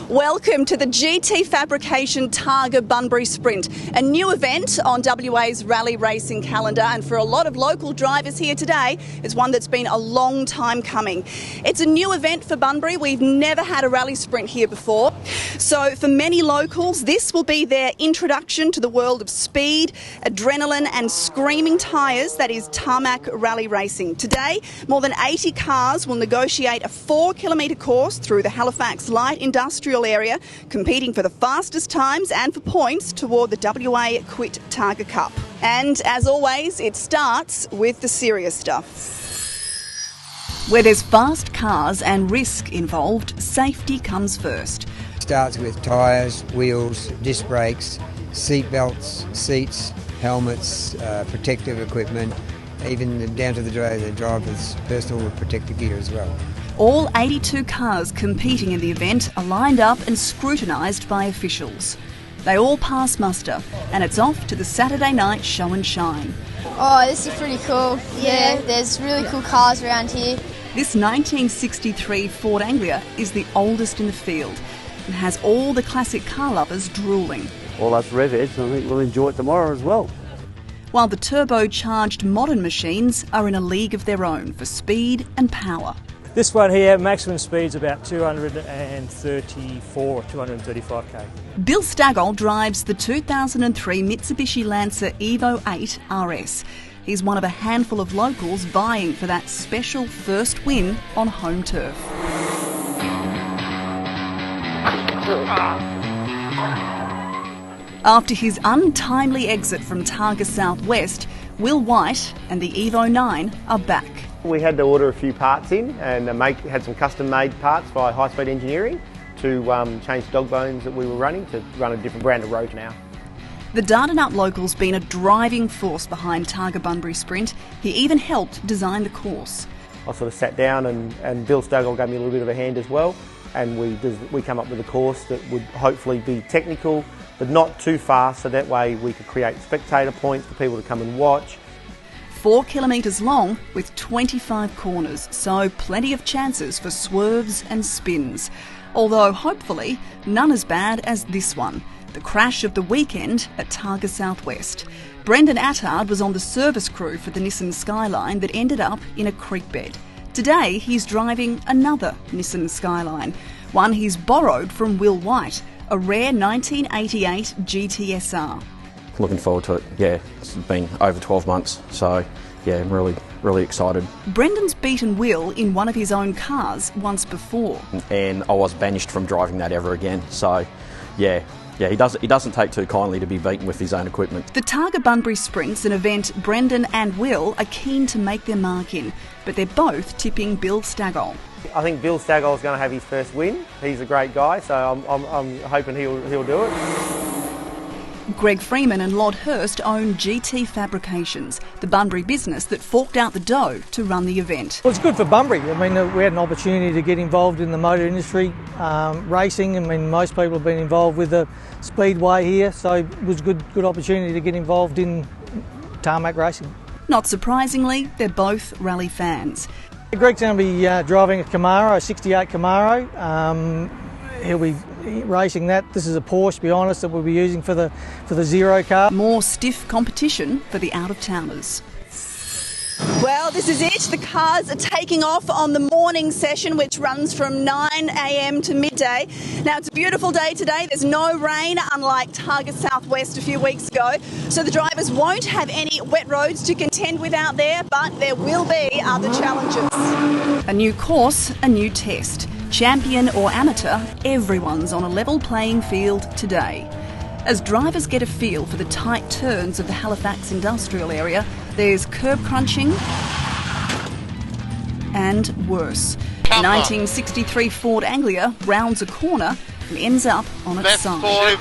Welcome to the GT Fabrication Targa Bunbury Sprint, a new event on WA's rally racing calendar, and for a lot of local drivers here today, it's one that's been a long time coming. It's a new event for Bunbury. We've never had a rally sprint here before. So for many locals, this will be their introduction to the world of speed, adrenaline and screaming tyres, that is Tarmac rally racing. Today, more than 80 cars will negotiate a 4-kilometre course through the Halifax Light Industrial Area, competing for the fastest times and for points toward the WA Quit Targa Cup. And as always, it starts with the serious stuff. Where there's fast cars and risk involved, safety comes first. Starts with tyres, wheels, disc brakes, seat belts, seats, helmets, protective equipment, even down to the driver's personal protective gear as well. All 82 cars competing in the event are lined up and scrutinised by officials. They all pass muster, and it's off to the Saturday night show and shine. Oh, this is pretty cool. Yeah, there's really cool cars around here. This 1963 Ford Anglia is the oldest in the field and has all the classic car lovers drooling. All us rev heads, I think we'll enjoy it tomorrow as well. While the turbocharged modern machines are in a league of their own for speed and power. This one here, maximum speed's about 234 or 235k. Bill Stagol drives the 2003 Mitsubishi Lancer Evo 8 RS. He's one of a handful of locals vying for that special first win on home turf. After his untimely exit from Targa Southwest, Will White and the Evo 9 are back. We had to order a few parts in and had some custom-made parts by high-speed engineering to change dog bones that we were running to run a different brand of road now. The Dardanup local's been a driving force behind Targa Bunbury Sprint. He even helped design the course. I sort of sat down and Bill Stagol gave me a little bit of a hand as well, and we come up with a course that would hopefully be technical but not too fast, so that way we could create spectator points for people to come and watch. 4 kilometres long with 25 corners, so plenty of chances for swerves and spins. Although hopefully none as bad as this one, the crash of the weekend at Targa Southwest. Brendan Attard was on the service crew for the Nissan Skyline that ended up in a creek bed. Today he's driving another Nissan Skyline, one he's borrowed from Will White, a rare 1988 GTSR. Looking forward to it. Yeah, it's been over 12 months, so yeah, I'm really excited. Brendan's beaten Will in one of his own cars once before. And I was banished from driving that ever again, so yeah, he doesn't take too kindly to be beaten with his own equipment. The Targa Bunbury Sprint's an event Brendan and Will are keen to make their mark in, but they're both tipping Bill Stagol. I think Bill Stagol's going to have his first win. He's a great guy, so I'm hoping he'll do it. Greg Freeman and Lod Hurst own GT Fabrications, the Bunbury business that forked out the dough to run the event. Well, it's good for Bunbury. I mean, we had an opportunity to get involved in the motor industry, racing. I mean, most people have been involved with the speedway here, so it was a good opportunity to get involved in tarmac racing. Not surprisingly, they're both rally fans. Greg's going to be driving a Camaro, a 68 Camaro. He'll be racing that. This is a Porsche, to be honest, that we'll be using for the Zero car. More stiff competition for the out-of-towners. Well, this is it. The cars are taking off on the morning session, which runs from 9 a.m. to midday. Now, it's a beautiful day today. There's no rain, unlike Targa Southwest a few weeks ago. So the drivers won't have any wet roads to contend with out there, but there will be other challenges. A new course, a new test. Champion or amateur, everyone's on a level playing field today. As drivers get a feel for the tight turns of the Halifax Industrial Area, there's curb crunching and worse. The 1963 Ford Anglia rounds a corner and ends up on its side.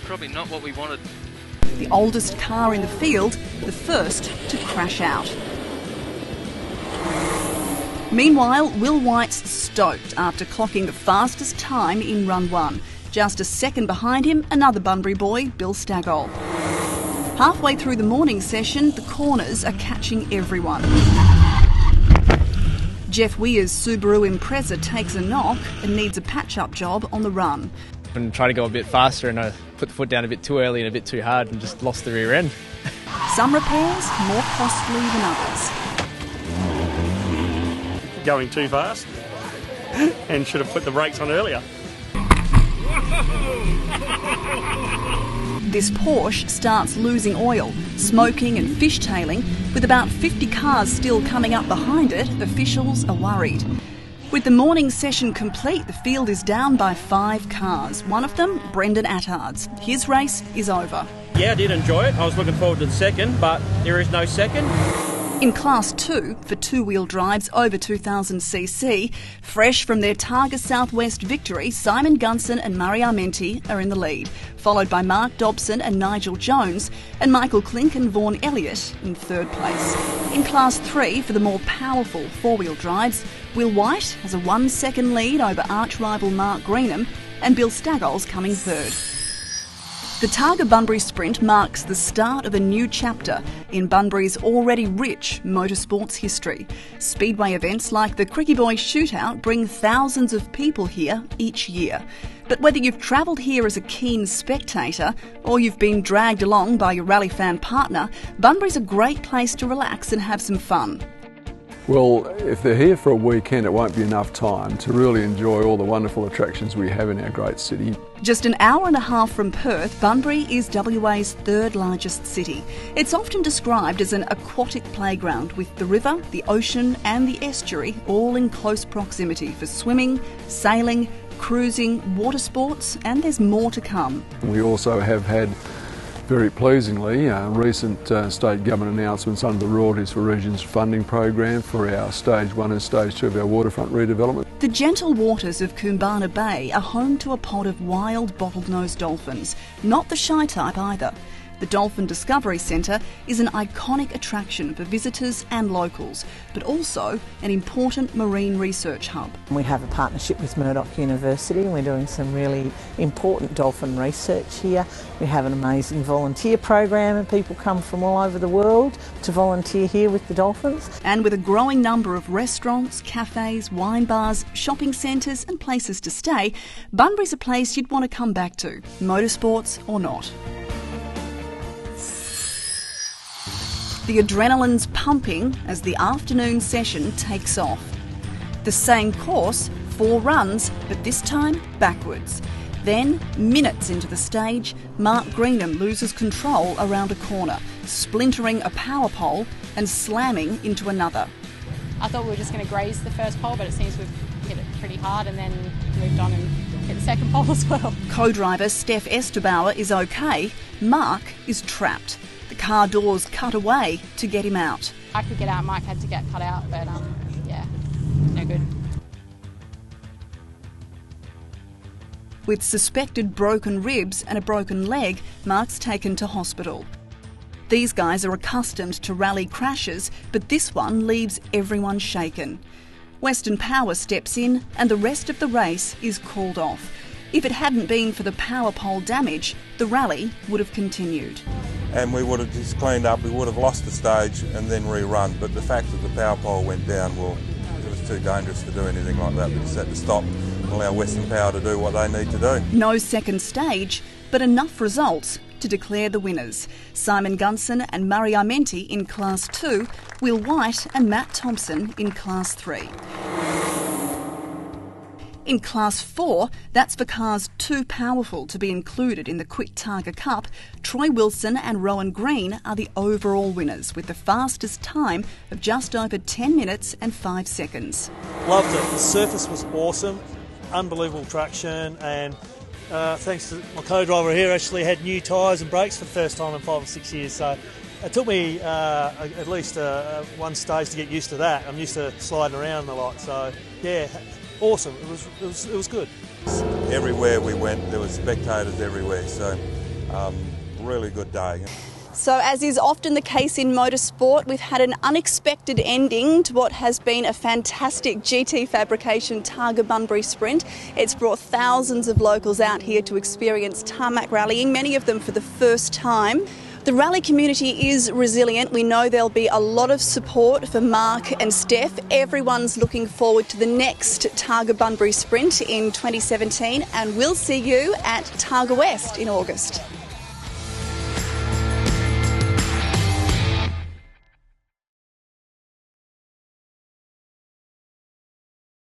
Probably not what we wanted. The oldest car in the field, the first to crash out. Meanwhile, Will White's stoked after clocking the fastest time in Run 1. Just a second behind him, another Bunbury boy, Bill Stagol. Halfway through the morning session, the corners are catching everyone. Jeff Weir's Subaru Impreza takes a knock and needs a patch-up job on the run. And try to go a bit faster, and I put the foot down a bit too early and a bit too hard and just lost the rear end. Some repairs more costly than others. Going too fast and should have put the brakes on earlier. This Porsche starts losing oil, smoking and fishtailing. With about 50 cars still coming up behind it, officials are worried. With the morning session complete, the field is down by 5 cars. One of them, Brendan Attard's. His race is over. Yeah, I did enjoy it. I was looking forward to the second, but there is no second. In Class 2, for two-wheel drives over 2000cc, fresh from their Targa Southwest victory, Simon Gunson and Murray Armenti are in the lead, followed by Mark Dobson and Nigel Jones, and Michael Klink and Vaughan Elliott in third place. In Class 3, for the more powerful four-wheel drives, Will White has a 1-second lead over arch-rival Mark Greenham, and Bill Staggles coming third. The Targa Bunbury Sprint marks the start of a new chapter in Bunbury's already rich motorsports history. Speedway events like the Cricky Boys Shootout bring thousands of people here each year. But whether you've travelled here as a keen spectator or you've been dragged along by your rally fan partner, Bunbury's a great place to relax and have some fun. Well, if they're here for a weekend, it won't be enough time to really enjoy all the wonderful attractions we have in our great city. Just an hour and a half from Perth, Bunbury is WA's third largest city. It's often described as an aquatic playground with the river, the ocean and the estuary all in close proximity for swimming, sailing, cruising, water sports, and there's more to come. We also have had, very pleasingly, recent state government announcements under the Royalties for Regions funding program for our Stage 1 and Stage 2 of our waterfront redevelopment. The gentle waters of Coombana Bay are home to a pod of wild bottle-nosed dolphins, not the shy type either. The Dolphin Discovery Centre is an iconic attraction for visitors and locals, but also an important marine research hub. We have a partnership with Murdoch University and we're doing some really important dolphin research here. We have an amazing volunteer program and people come from all over the world to volunteer here with the dolphins. And with a growing number of restaurants, cafes, wine bars, shopping centres and places to stay, Bunbury's a place you'd want to come back to, motorsports or not. The adrenaline's pumping as the afternoon session takes off. The same course, 4 runs, but this time backwards. Then, minutes into the stage, Mark Greenham loses control around a corner, splintering a power pole and slamming into another. I thought we were just going to graze the first pole, but it seems we've hit it pretty hard and then moved on and hit the second pole as well. Co-driver Steph Esterbauer is okay. Mark is trapped. The car doors cut away to get him out. I could get out, Mike had to get cut out, but yeah, no good. With suspected broken ribs and a broken leg, Mark's taken to hospital. These guys are accustomed to rally crashes, but this one leaves everyone shaken. Western Power steps in and the rest of the race is called off. If it hadn't been for the power pole damage, the rally would have continued. And we would have just cleaned up, we would have lost the stage and then rerun, but the fact that the power pole went down, well, it was too dangerous to do anything like that. We just had to stop and allow Western Power to do what they need to do. No second stage, but enough results to declare the winners. Simon Gunson and Murray Armenti in Class 2, Will White and Matt Thompson in Class 3. In Class 4, that's for cars too powerful to be included in the Quick Targa Cup, Troy Wilson and Rowan Green are the overall winners with the fastest time of just over 10 minutes and 5 seconds. Loved it. The surface was awesome, unbelievable traction, and thanks to my co-driver here, actually had new tyres and brakes for the first time in 5 or 6 years. So it took me at least one stage to get used to that. I'm used to sliding around a lot, so yeah. Awesome. It was good. Everywhere we went, there were spectators everywhere, so really good day. So as is often the case in motorsport, we've had an unexpected ending to what has been a fantastic GT Fabrication Targa Bunbury Sprint. It's brought thousands of locals out here to experience tarmac rallying, many of them for the first time. The rally community is resilient. We know there'll be a lot of support for Mark and Steph. Everyone's looking forward to the next Targa Bunbury Sprint in 2017, and we'll see you at Targa West in August.